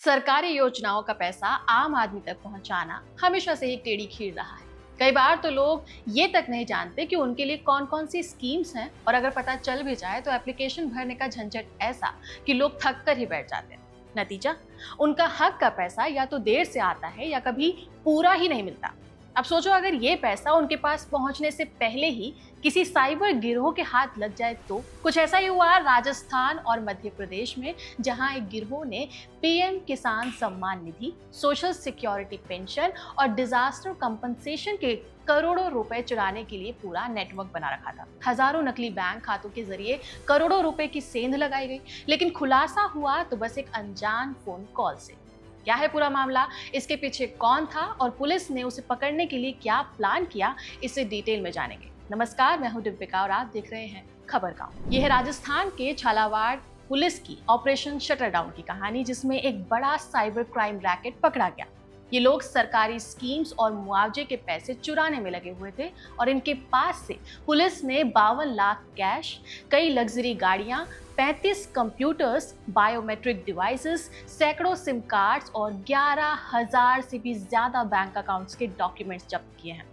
सरकारी योजनाओं का पैसा आम आदमी तक पहुंचाना हमेशा से ही टेढ़ी खीर रहा है। कई बार तो लोग ये तक नहीं जानते कि उनके लिए कौन कौन सी स्कीम्स हैं, और अगर पता चल भी जाए तो एप्लीकेशन भरने का झंझट ऐसा कि लोग थक कर ही बैठ जाते हैं। नतीजा, उनका हक का पैसा या तो देर से आता है या कभी पूरा ही नहीं मिलता। अब सोचो, अगर ये पैसा उनके पास पहुंचने से पहले ही किसी साइबर गिरोह के हाथ लग जाए तो। कुछ ऐसा ही हुआ राजस्थान और मध्य प्रदेश में, जहां एक गिरोह ने पीएम किसान Samman Nidhi, social security pension और डिजास्टर कंपनसेशन के करोड़ों रुपए चुराने के लिए पूरा नेटवर्क बना रखा था। हजारों नकली बैंक खातों के जरिए करोड़ों रुपए की सेंध लगाई गई, लेकिन खुलासा हुआ तो बस एक अनजान फोन कॉल से। क्या है पूरा मामला, इसके पीछे कौन था और पुलिस ने उसे पकड़ने के लिए क्या प्लान किया, इसे डिटेल में जानेंगे। नमस्कार, मैं हूं दीपिका और आप देख रहे हैं खबर गांव। यह है राजस्थान के झालावाड़ पुलिस की ऑपरेशन शटर डाउन की कहानी, जिसमें एक बड़ा साइबर क्राइम रैकेट पकड़ा गया। ये लोग सरकारी स्कीम्स और मुआवजे के पैसे चुराने में लगे हुए थे और इनके पास से पुलिस ने 52 लाख कैश, कई लग्जरी गाड़ियां, 35 कंप्यूटर्स, बायोमेट्रिक डिवाइसेस, सैकड़ों सिम कार्ड्स और 11,000 से भी ज्यादा बैंक अकाउंट्स के डॉक्यूमेंट्स जब्त किए हैं।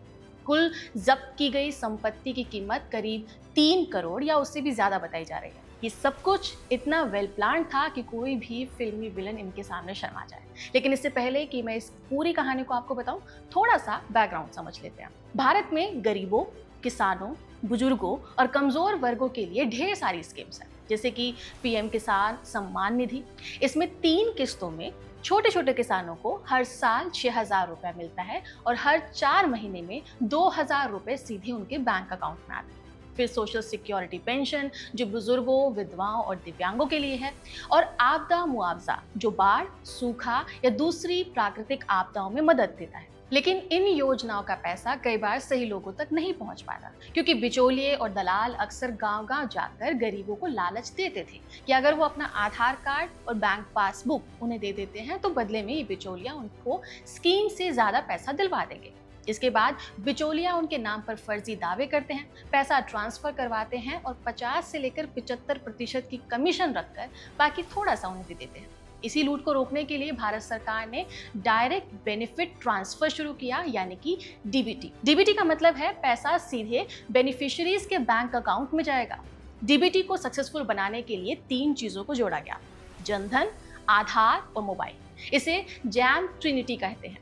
कुल जब्त की गई संपत्ति की कीमत करीब 3 करोड़ या उससे भी ज्यादा बताई जा रही है। ये सब कुछ इतना वेल प्लान था कि कोई भी फिल्मी विलन इनके सामने शर्मा जाए। लेकिन इससे पहले कि मैं इस पूरी कहानी को आपको बताऊं, थोड़ा सा बैकग्राउंड समझ लेते हैं। भारत में गरीबों, किसानों, बुजुर्गों और कमजोर वर्गों के लिए ढेर सारी स्कीम्स हैं, जैसे कि पीएम किसान सम्मान निधि। इसमें 3 किस्तों में छोटे छोटे किसानों को हर साल 6,000 रुपए मिलता है और हर 4 महीने में 2,000 रुपए सीधे उनके बैंक अकाउंट में आते हैं। फिर सोशल सिक्योरिटी पेंशन, जो बुजुर्गों, विधवाओं और दिव्यांगों के लिए है, और आपदा मुआवजा, जो बाढ़, सूखा या दूसरी प्राकृतिक आपदाओं में मदद देता है। लेकिन इन योजनाओं का पैसा कई बार सही लोगों तक नहीं पहुंच पाता, क्योंकि बिचौलिए और दलाल अक्सर गांव-गांव जाकर गरीबों को लालच देते थे कि अगर वो अपना आधार कार्ड और बैंक पासबुक उन्हें दे देते हैं तो बदले में ये बिचौलिया उनको स्कीम से ज्यादा पैसा दिलवा देंगे। इसके बाद बिचौलिया उनके नाम पर फर्जी दावे करते हैं, पैसा ट्रांसफर करवाते हैं और 50 से लेकर 75% की कमीशन रखकर बाकी थोड़ा सा उन्हें दे देते हैं। इसी लूट को रोकने के लिए भारत सरकार ने डायरेक्ट बेनिफिट ट्रांसफर शुरू किया, यानी कि डीबीटी। डीबीटी का मतलब है पैसा सीधे बेनिफिशियरीज के बैंक अकाउंट में जाएगा। डीबीटी को सक्सेसफुल बनाने के लिए 3 चीजों को जोड़ा गया: जनधन, आधार और मोबाइल। इसे जैम ट्रिनिटी कहते हैं।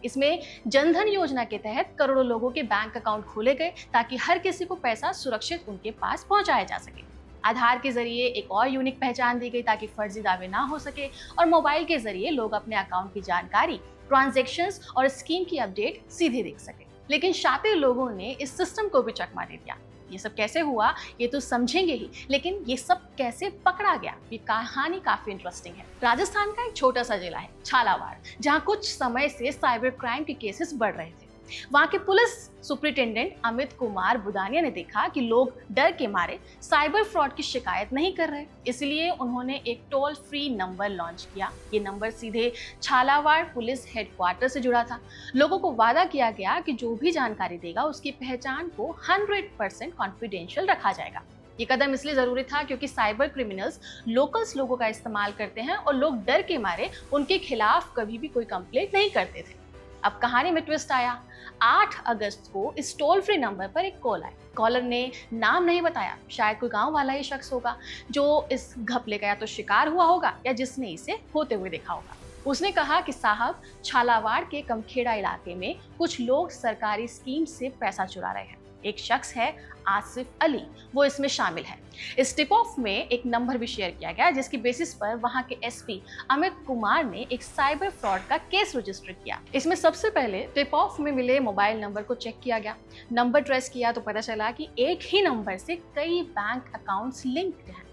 इसमें जनधन योजना के तहत करोड़ों लोगों के बैंक अकाउंट खोले गए ताकि हर किसी को पैसा सुरक्षित उनके पास पहुंचाया जा सके। आधार के जरिए एक और यूनिक पहचान दी गई ताकि फर्जी दावे ना हो सके, और मोबाइल के जरिए लोग अपने अकाउंट की जानकारी, ट्रांजैक्शंस और स्कीम की अपडेट सीधे देख सके। लेकिन शातिर लोगों ने इस सिस्टम को भी चकमा दे दिया। ये सब कैसे हुआ ये तो समझेंगे ही, लेकिन ये सब कैसे पकड़ा गया, ये कहानी काफी इंटरेस्टिंग है। राजस्थान का एक छोटा सा जिला है झालावाड़, जहाँ कुछ समय से साइबर क्राइम के केसेस बढ़ रहे थे। वहां के पुलिस सुपरिटेंडेंट अमित कुमार बुदानिया ने देखा कि लोग डर के मारे साइबर फ्रॉड की शिकायत नहीं कर रहे, इसलिए उन्होंने एक टोल फ्री नंबर लॉन्च किया। ये नंबर सीधे झालावाड़ पुलिस हेडक्वार्टर से जुड़ा था। लोगों को वादा किया गया कि जो भी जानकारी देगा उसकी पहचान को 100% कॉन्फिडेंशियल रखा जाएगा। ये कदम इसलिए जरूरी था क्योंकि साइबर क्रिमिनल्स लोकल्स लोगों का इस्तेमाल करते हैं और लोग डर के मारे उनके खिलाफ कभी भी कोई कंप्लेंट नहीं करते थे। अब कहानी में ट्विस्ट आया। 8 अगस्त को इस टोल फ्री नंबर पर एक कॉल आई। कॉलर ने नाम नहीं बताया, शायद कोई गांव वाला ही शख्स होगा जो इस घपले का या तो शिकार हुआ होगा या जिसने इसे होते हुए देखा होगा। उसने कहा कि साहब, झालावाड़ के कमखेड़ा इलाके में कुछ लोग सरकारी स्कीम से पैसा चुरा रहे हैं। एक शख्स है आसिफ अली, वो इसमें शामिल है। इस टिप ऑफ में एक नंबर भी शेयर किया गया, जिसकी बेसिस पर वहां के एसपी अमित कुमार ने एक साइबर फ्रॉड का केस रजिस्टर किया। इसमें सबसे पहले टिप ऑफ में मिले मोबाइल नंबर को चेक किया गया। नंबर ट्रेस किया तो पता चला कि एक ही नंबर से कई बैंक अकाउंट्स लिंक्ड हैं।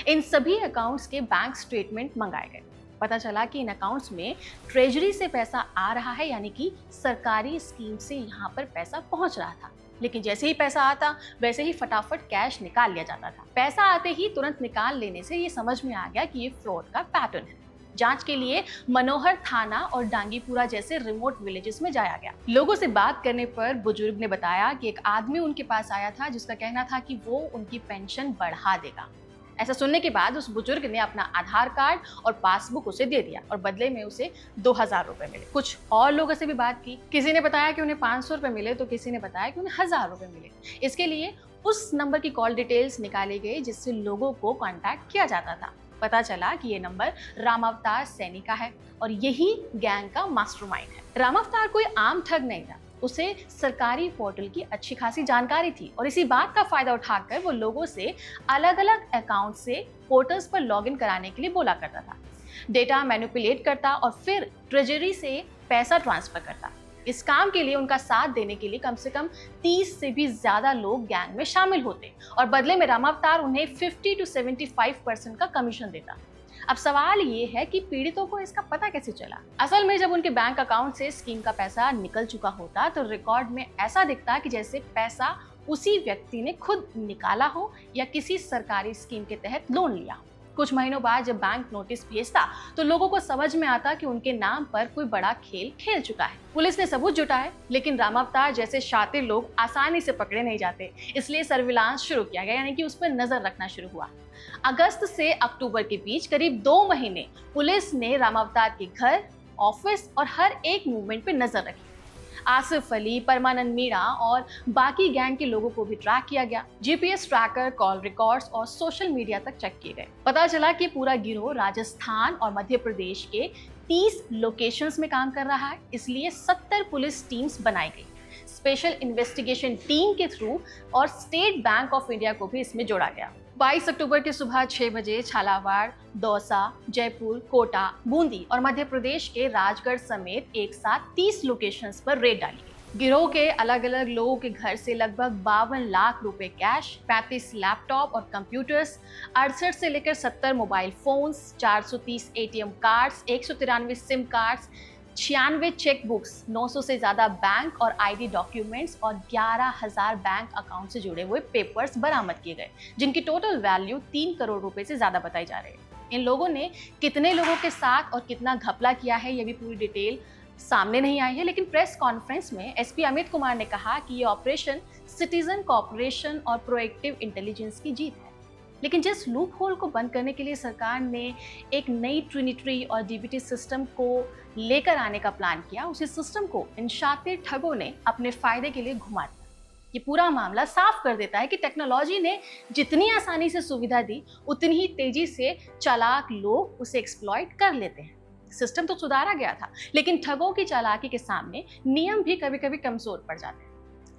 इन सभी अकाउंट्स के बैंक स्टेटमेंट मंगाए गए। पता चला कि इन अकाउंट्स में ट्रेजरी से पैसा आ रहा है, यानी कि सरकारी स्कीम से यहाँ पर पैसा पहुंच रहा था। लेकिन जैसे ही पैसा आता वैसे ही फटाफट कैश निकाल लिया जाता था। पैसा आते ही तुरंत निकाल लेने से ये समझ में आ गया कि ये फ्रॉड का पैटर्न है। जांच के लिए मनोहर थाना और डांगीपुरा जैसे रिमोट विलेजेस में जाया गया। लोगों से बात करने पर बुजुर्ग ने बताया कि एक आदमी उनके पास आया था जिसका कहना था कि वो उनकी पेंशन बढ़ा देगा। ऐसा सुनने के बाद उस बुजुर्ग ने अपना आधार कार्ड और पासबुक उसे दे दिया और बदले में उसे 2000 रुपए मिले। कुछ और लोगों से भी बात की, किसी ने बताया कि उन्हें 500 रुपए मिले तो किसी ने बताया कि उन्हें 1000 रुपए मिले। इसके लिए उस नंबर की कॉल डिटेल्स निकाली गई जिससे लोगों को कॉन्टैक्ट किया जाता था। पता चला कि ये नंबर रामावतार सैनी का है और यही गैंग का मास्टरमाइंड है। रामावतार कोई आम ठग नहीं था, उसे सरकारी पोर्टल की अच्छी खासी जानकारी थी और इसी बात का फायदा उठाकर वो लोगों से अलग अलग अकाउंट से पोर्टल्स पर लॉगिन कराने के लिए बोला करता था। डेटा मैनिपुलेट करता और फिर ट्रेजरी से पैसा ट्रांसफर करता। इस काम के लिए उनका साथ देने के लिए कम से कम 30 से भी ज्यादा लोग गैंग में शामिल होते और बदले में रामावतार उन्हें 50 to 75% का कमीशन देता। अब सवाल ये है कि पीड़ितों को इसका पता कैसे चला। असल में जब उनके बैंक अकाउंट से स्कीम का पैसा निकल चुका होता तो रिकॉर्ड में ऐसा दिखता कि जैसे पैसा उसी व्यक्ति ने खुद निकाला हो या किसी सरकारी स्कीम के तहत लोन लिया हो। कुछ महीनों बाद जब बैंक नोटिस भेजता तो लोगों को समझ में आता कि उनके नाम पर कोई बड़ा खेल खेल चुका है। पुलिस ने सबूत जुटाए, लेकिन रामावतार जैसे शातिर लोग आसानी से पकड़े नहीं जाते, इसलिए सर्विलांस शुरू किया गया, यानी कि उस पर नजर रखना शुरू हुआ। अगस्त से अक्टूबर के बीच करीब 2 महीने पुलिस ने रामावतार के घर, ऑफिस और हर एक मूवमेंट पे नजर रखी। आसिफ अली, परमानंद मीणा और बाकी गैंग के लोगों को भी ट्रैक किया गया। जीपीएस ट्रैकर, कॉल रिकॉर्ड्स और सोशल मीडिया तक चेक किए गए। पता चला कि पूरा गिरोह राजस्थान और मध्य प्रदेश के 30 लोकेशंस में काम कर रहा है, इसलिए 70 पुलिस टीम्स बनाई गई। स्पेशल इन्वेस्टिगेशन टीम के थ्रू और स्टेट बैंक ऑफ इंडिया को भी इसमें जोड़ा गया। 22 अक्टूबर की सुबह 6 बजे झालावाड़, दौसा, जयपुर, कोटा, बूंदी और मध्य प्रदेश के राजगढ़ समेत एक साथ 30 लोकेशंस पर रेड डाली गई। गिरोह के अलग अलग लोगों के घर से लगभग 52 लाख रुपए कैश, 35 लैपटॉप और कंप्यूटर्स, 68 से लेकर 70 mobile phones, 430 ATM cards, 193 SIM cards, 96 cheque books, 900 से ज्यादा बैंक और आईडी डॉक्यूमेंट्स और 11,000 बैंक अकाउंट से जुड़े हुए पेपर्स बरामद किए गए, जिनकी टोटल वैल्यू 3 करोड़ रुपए से ज्यादा बताई जा रही है। इन लोगों ने कितने लोगों के साथ और कितना घपला किया है, ये भी पूरी डिटेल सामने नहीं आई है, लेकिन प्रेस कॉन्फ्रेंस में एसपी अमित कुमार ने कहा कि ये ऑपरेशन सिटीजन कोऑपरेशन और प्रोएक्टिव इंटेलिजेंस की जीत है। लेकिन जिस लूप होल को बंद करने के लिए सरकार ने एक नई ट्रिनिटरी और डीबीटी सिस्टम को लेकर आने का प्लान किया, उसी सिस्टम को इन शातिर ठगों ने अपने फायदे के लिए घुमा दिया। ये पूरा मामला साफ कर देता है कि टेक्नोलॉजी ने जितनी आसानी से सुविधा दी, उतनी ही तेजी से चालाक लोग उसे एक्सप्लॉइट कर लेते हैं। सिस्टम तो सुधारा गया था, लेकिन ठगों की चालाकी के सामने नियम भी कभी कभी कमजोर पड़ जाते हैं।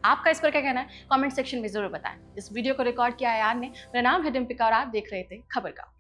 आपका इस पर क्या कहना है? कमेंट सेक्शन में जरूर बताएं। इस वीडियो को रिकॉर्ड किया यार ने। मेरा नाम है डिम्पिका और आप देख रहे थे खबर गाँव।